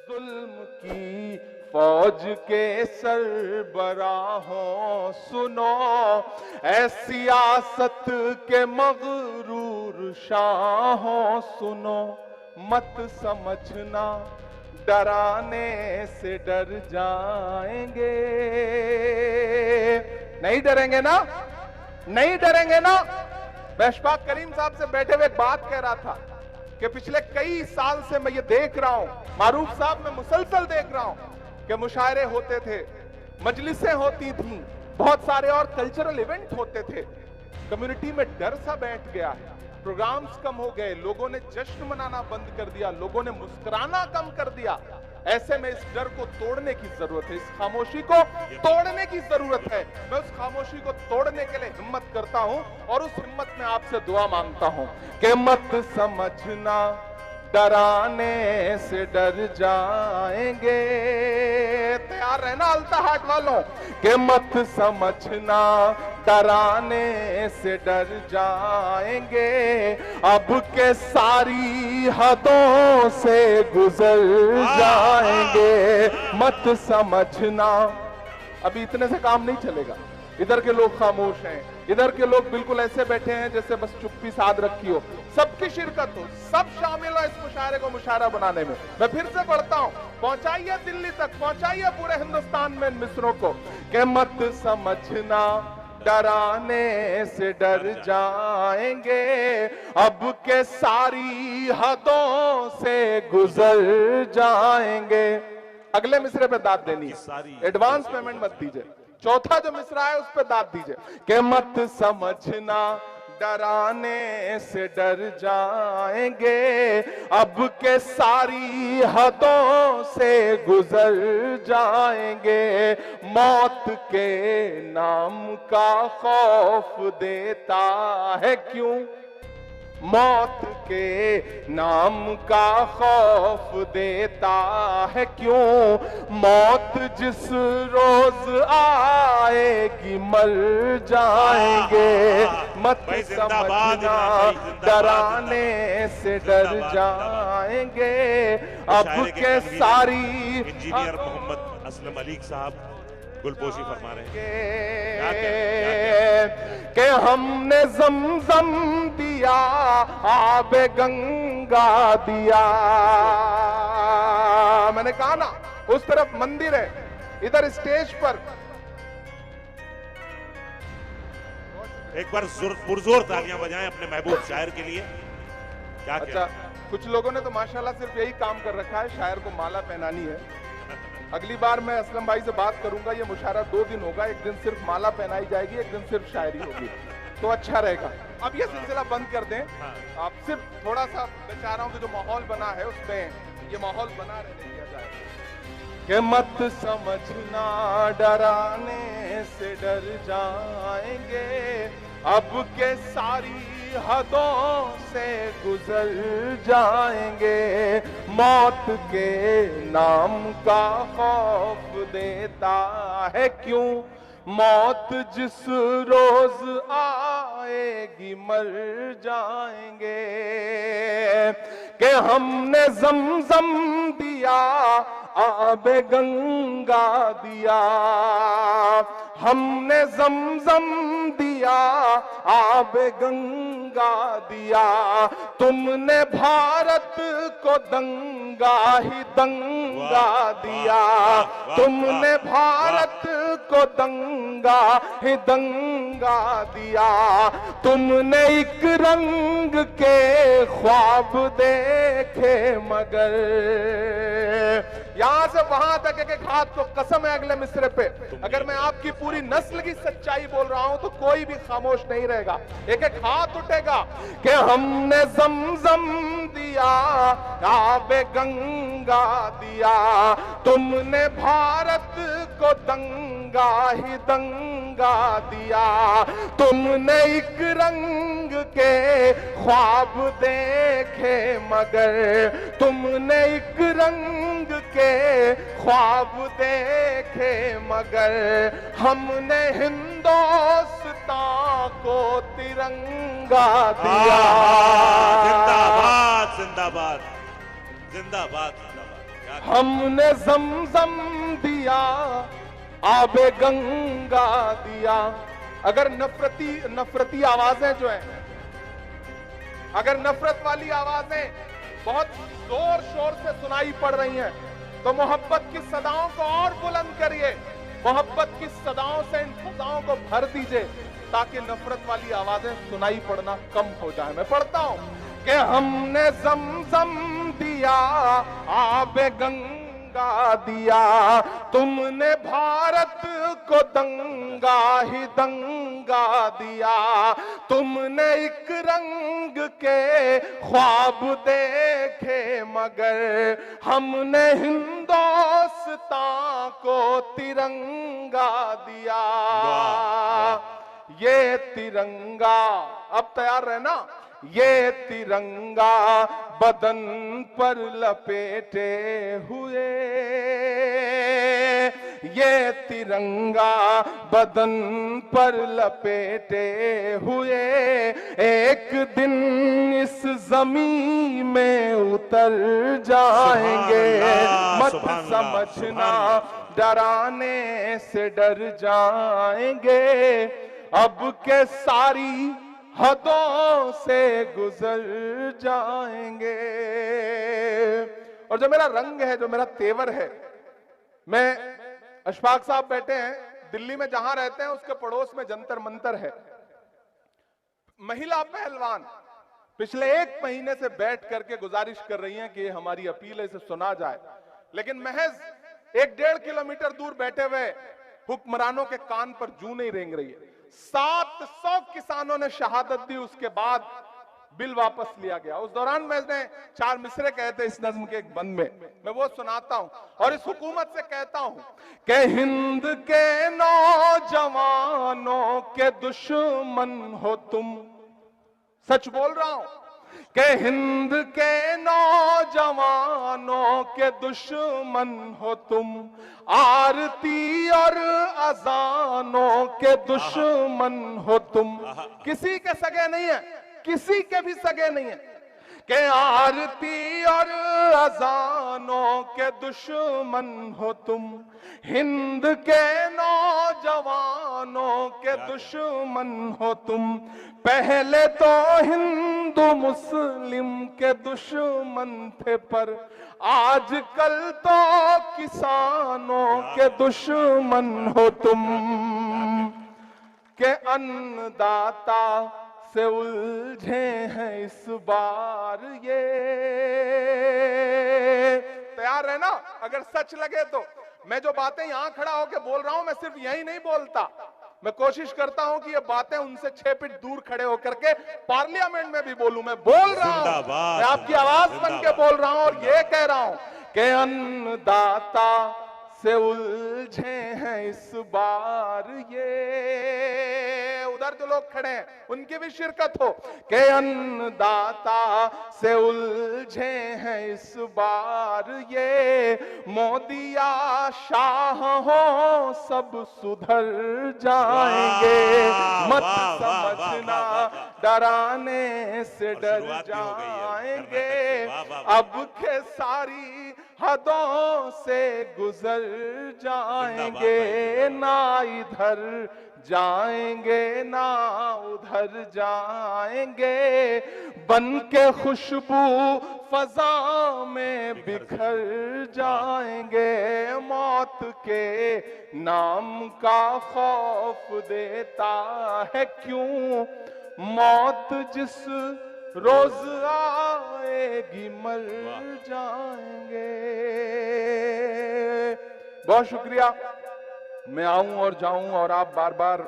जुल्म की फौज के सरबराहों सुनो, ऐ सियासत के मगरूर शाहों सुनो, मत समझना डराने से डर जाएंगे। नहीं डरेंगे ना, नहीं डरेंगे ना। मैं अशफाक करीम साहब से बैठे हुए बात कह रहा था कि पिछले कई साल से मैं ये देख रहा हूं, मारूफ साहब, मैं मुसलसल देख रहा हूं कि मुशायरे होते थे, मजलिसें होती थी, बहुत सारे और कल्चरल इवेंट होते थे। कम्युनिटी में डर सा बैठ गया है, प्रोग्राम्स कम हो गए, लोगों ने जश्न मनाना बंद कर दिया, लोगों ने मुस्कुराना कम कर दिया। ऐसे में इस डर को तोड़ने की जरूरत है, इस खामोशी को तोड़ने की जरूरत है। मैं उस खामोशी को तोड़ने के लिए हिम्मत करता हूं और उस हिम्मत में आपसे दुआ मांगता हूं कि मत समझना डराने से डर जाएंगे। तैयार रहना अल्ता हाट वालों कि मत समझना डराने से डर जाएंगे, अब के सारी हदों से गुजर जाएंगे। मत समझना, अभी इतने से काम नहीं चलेगा। इधर के लोग खामोश हैं, इधर के लोग बिल्कुल ऐसे बैठे हैं जैसे बस चुप्पी साध रखी हो। सबकी शिरकत हो, सब शामिल हो इस मुशायरे को मुशायरा बनाने में। मैं फिर से पढ़ता हूं, पहुंचाइए दिल्ली तक, पहुंचाइए पूरे हिंदुस्तान में इन मिसरों को कि मत समझना डराने से डर जाएंगे, अब के सारी हदों से गुजर जाएंगे। अगले मिसरे पे दाद देनी है, एडवांस पेमेंट मत दीजिए। चौथा जो मिसरा है उस पे दाद दीजिए कि मत समझना डराने से डर जाएंगे, अब के सारी हदों से गुजर जाएंगे। मौत के नाम का खौफ देता है क्यों, मौत के नाम का खौफ देता है क्यों, मौत जिस रोज आएगी मर जाएंगे। मत समझना डराने से डर जाएंगे, अब के सारी। इंजीनियर मोहम्मद असलम अली साहब गुलपोशी फरमा रहे हैं कि हमने ज़मज़म दिया, आबे गंगा दिया। मैंने कहा ना, उस तरफ मंदिर है, इधर स्टेज पर। एक बार पुरजोर तालियां बजाएं अपने महबूब शायर के लिए। क्या अच्छा, कुछ लोगों ने तो माशाल्लाह सिर्फ यही काम कर रखा है, शायर को माला पहनानी है। अगली बार मैं असलम भाई से बात करूंगा, ये मुशायरा 2 दिन होगा, एक दिन सिर्फ माला पहनाई जाएगी, एक दिन सिर्फ शायरी होगी, तो अच्छा रहेगा। अब ये सिलसिला बंद कर दें, आप सिर्फ थोड़ा सा, मैं चाह रहा हूं कि जो माहौल बना है उसमें ये माहौल बना रहने दिया जाए कि मत समझना डराने से डर जाएंगे, अब के सारी हदों से गुजर जाएंगे। मौत के नाम का खौफ देता है क्यों, मौत जिस रोज आएगी मर जाएंगे। कि हमने ज़मज़म दिया, आबे गंगा दिया, हमने ज़मज़म दिया, आबे गंगा दिया। तुमने भारत को दंगा ही दंगा दिया, तुमने भारत को दंगा ही दंगा दिया। तुमने एक रंग के ख्वाब देखे मगर, यहां से वहां तक एक एक हाथ को कसम है अगले मिसरे पे, अगर मैं आपकी पूरी नस्ल की सच्चाई बोल रहा हूं तो कोई भी खामोश नहीं रहेगा, एक एक हाथ उठेगा कि हमने ज़मज़म दिया, आबे गंगा दिया। तुमने भारत को दंगा ही दंगा दिया, तुमने एक रंग के ख्वाब देखे मगर, तुमने एक रंग के ख्वाब देखे मगर, हमने हिंदुस्तान को तिरंगा दिया। जिंदाबाद जिंदाबाद जिंदाबाद जिंदाबाद। हमने जमजम दिया, आबे गंगा दिया। अगर नफरती आवाजें जो हैं, अगर नफरत वाली आवाजें बहुत जोर शोर से सुनाई पड़ रही हैं, तो मोहब्बत की सदाओं को और बुलंद करिए, मोहब्बत की सदाओं से इन फजाओं को भर दीजिए, ताकि नफरत वाली आवाजें सुनाई पड़ना कम हो जाए। मैं पढ़ता हूं कि हमने जमजम दिया, आबे गंगा दिया, तुमने भारत को दंगा ही दंगा दिया, तुमने एक रंग के ख्वाब देखे मगर हमने हिंदुस्तान को तिरंगा दिया। ये तिरंगा, अब तैयार रहना, ये तिरंगा बदन पर लपेटे हुए, ये तिरंगा बदन पर लपेटे हुए, एक दिन इस जमीन में उतर जाएंगे। मत समझना डराने से डर जाएंगे, अब के सारी हदों से गुजर जाएंगे। और जो मेरा रंग है, जो मेरा तेवर है, मैं अशफाक साहब बैठे हैं दिल्ली में, जहां रहते हैं उसके पड़ोस में जंतर मंतर है। महिला पहलवान पिछले 1 महीने से बैठ करके गुजारिश कर रही हैं कि हमारी अपील है, इसे सुना जाए, लेकिन महज 1-1.5 किलोमीटर दूर बैठे हुए हुक्मरानों के कान पर जूं नहीं रेंग रही है। 700 किसानों ने शहादत दी, उसके बाद बिल वापस लिया गया। उस दौरान मैंने 4 मिसरे कहे थे इस नज्म के एक बंद में, मैं वो सुनाता हूं और इस हुकूमत से कहता हूं कि हिंद के नौजवानों के दुश्मन हो तुम, सच बोल रहा हूं कि हिंद के नौजवानों के दुश्मन हो तुम, आरती और अजानों के दुश्मन हो तुम। किसी के सगे नहीं है, किसी के भी सगे नहीं है कि आरती और अजानों के दुश्मन हो तुम, हिंद के नौजवानों के दुश्मन हो तुम। पहले तो हिंदू मुस्लिम के दुश्मन थे, पर आजकल तो किसानों के दुश्मन हो तुम। के अन्नदाता से उलझे हैं इस बार ये। तैयार है ना? अगर सच लगे तो मैं जो बातें यहां खड़ा होकर बोल रहा हूं, मैं सिर्फ यही नहीं बोलता, मैं कोशिश करता हूं कि ये बातें उनसे 6 फीट दूर खड़े होकर के पार्लियामेंट में भी बोलूं। मैं बोल रहा हूं, मैं आपकी आवाज बन के बोल रहा हूं और ये कह रहा हूं कि अन्नदाता से उलझे हैं इस बार ये। उधर जो लोग खड़े हैं उनकी भी शिरकत हो कि अन्नदाता से उलझे हैं इस बार ये। मोदिया शाह हो सब सुधर जाएंगे, मत समझना डराने से डर जाएंगे, अब के सारी हदों से गुजर जाएंगे, ना इधर जाएंगे ना उधर जाएंगे, बन के खुशबू फजा में बिखर जाएंगे। मौत के नाम का खौफ देता है क्यों, मौत जिस रोज आएगी मर जाएंगे। बहुत शुक्रिया। मैं आऊं और जाऊं और आप बार बार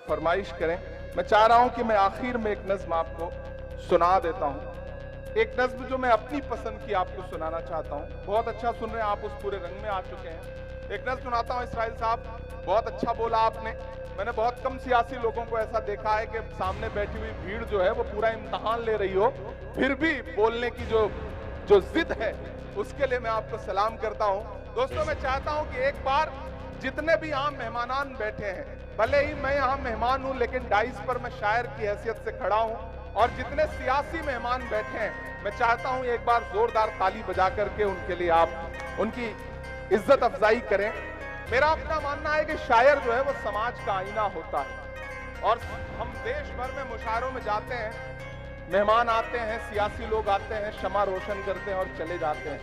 फरमाइश करें। मैं चाह रहा हूं कि मैं आखिर में एक नज्म आपको सुना देता हूं, एक नज्म जो मैं अपनी पसंद की आपको सुनाना चाहता हूं। बहुत अच्छा सुन रहे हैं आप, उस पूरे रंग में आ चुके हैं। एक नज्म सुनाता हूं। इसराइल साहब, बहुत अच्छा बोला आपने। मैंने बहुत कम सियासी लोगों को ऐसा देखा है कि सामने बैठी हुई भीड़ जो है वो पूरा इम्तहान ले रही हो, फिर भी बोलने की जो जिद है उसके लिए मैं आपको सलाम करता हूं। दोस्तों, मैं चाहता हूं कि एक बार जितने भी यहाँ मेहमानान बैठे हैं, भले ही मैं यहाँ मेहमान हूं लेकिन डाइस पर मैं शायर की हैसियत से खड़ा हूं और जितने सियासी मेहमान बैठे हैं, मैं चाहता हूं एक बार जोरदार ताली बजा करके उनके लिए आप उनकी इज्जत अफजाई करें। मेरा अपना मानना है कि शायर जो है वो समाज का आईना होता है और हम देश भर में मुशायरों में जाते हैं, मेहमान आते हैं, सियासी लोग आते हैं, शमा रोशन करते हैं और चले जाते हैं,